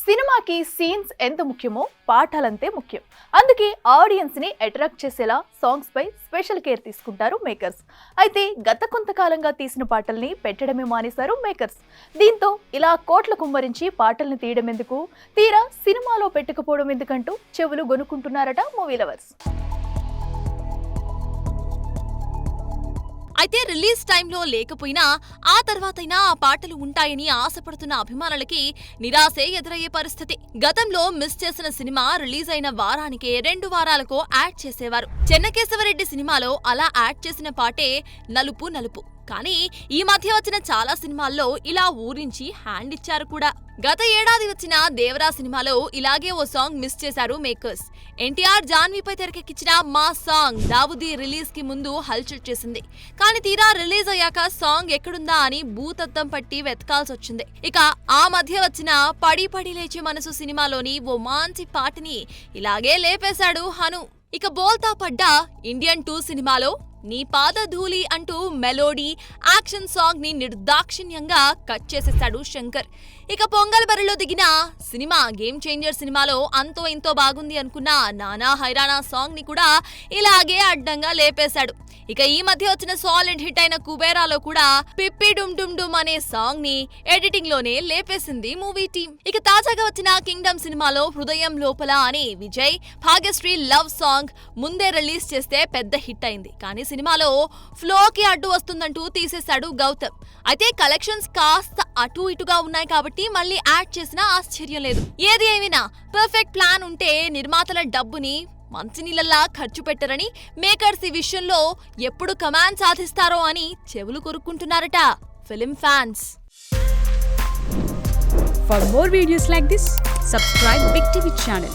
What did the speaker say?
సినిమాకి సీన్స్ ఎంత ముఖ్యమో పాటలంతే ముఖ్యం. అందుకే ఆడియన్స్ ని అట్రాక్ట్ చేసేలా సాంగ్స్ పై స్పెషల్ కేర్ తీసుకుంటారు మేకర్స్. అయితే గత కొంతకాలంగా తీసిన పాటల్ని పెట్టడమే మానేశారు మేకర్స్. దీంతో ఇలా కోట్ల కుమ్మరించి పాటల్ని తీయడం ఎందుకు, తీరా సినిమాలో పెట్టుకుపోవడం ఎందుకంటూ చెవులు గొనుక్కుంటున్నారట మూవీ లవర్స్. అయితే రిలీజ్ టైంలో లేకపోయినా ఆ తర్వాతైనా ఆ పాటలు ఉంటాయని ఆశపడుతున్న అభిమానులకి నిరాశే ఎదురయ్యే పరిస్థితి. గతంలో మిస్ చేసిన సినిమా రిలీజ్ అయిన వారానికే 2 వారాలకో యాడ్ చేసేవారు. చెన్నకేశవరెడ్డి సినిమాలో అలా యాడ్ చేసిన పాటే నలుపు నలుపు. కానీ ఈ మధ్య వచ్చిన చాలా సినిమాల్లో ఇలా ఊరించి హ్యాండ్ ఇచ్చారు కూడా. గత ఏడాది వచ్చిన దేవరా సినిమాలో ఇలాగే ఓ సాంగ్ మిస్ చేశారు మేకర్స్. ఎన్టీఆర్ జాన్వీపై తెరకెక్కించిన మా సాంగ్ దావుదీ రిలీజ్ కి ముందు హల్చల్ చేసింది. కానీ తీరా రిలీజ్ అయ్యాక సాంగ్ ఎక్కడుందా అని భూతత్తం పట్టి వెతకాల్సి వచ్చింది. ఇక ఆ మధ్య వచ్చిన పడి పడి లేచే మనసు సినిమాలోని ఓ మంచి పాటని ఇలాగే లేపేశాడు హను. ఇక బోల్తా పడ్డ ఇండియన్ 2 సినిమాలో నీ పాదధూళి అంటూ మెలోడీ యాక్షన్ సాంగ్ ని నిర్దాక్షిణ్యంగా కట్ చేసేశాడు శంకర్. ఇక పొంగల్ బరిలో దిగిన సినిమా గేమ్ చేంజర్ సినిమాలో అంతో ఇంతో బాగుంది అనుకున్న నానా హైరానా సాంగ్ ని కూడా ఇలాగే అడ్డంగా లేపేశాడు. ఇక ఈ మధ్య వచ్చిన సాలిడ్ హిట్ అయిన కుబేరాలో కూడా పిప్పి డుమ్ డుమ్ డుమ్ అనే సాంగ్ ని ఎడిటింగ్ లోనే లేపేసింది మూవీ టీం. ఇక తాజాగా వచ్చిన కింగ్డమ్ సినిమాలో హృదయం లోపల అనే విజయ్ భాగ్యశ్రీ లవ్ సాంగ్ ముందే రిలీజ్ చేస్తే పెద్ద హిట్ అయింది. కానీ సినిమాలో ఫ్లోకి అడ్డు వస్తుందంటూ తీసేశాడు గౌతమ్. అయితే కలెక్షన్స్ కాస్త అటు ఇటుగా ఉన్నాయి కాబట్టి మళ్ళీ యాడ్ చేసినా ఆశ్చర్యం లేదు. ఏది ఏమైనా పర్ఫెక్ట్ ప్లాన్ ఉంటే నిర్మాతల డబ్బుని మంచినీళ్ళలా ఖర్చు పెట్టరని మేకర్స్ ఈ విషయంలో ఎప్పుడు కమాండ్ సాధిస్తారో అని చెవులు కొరుక్కుంటున్నారట film fans. For more videos like this, subscribe Big TV channel.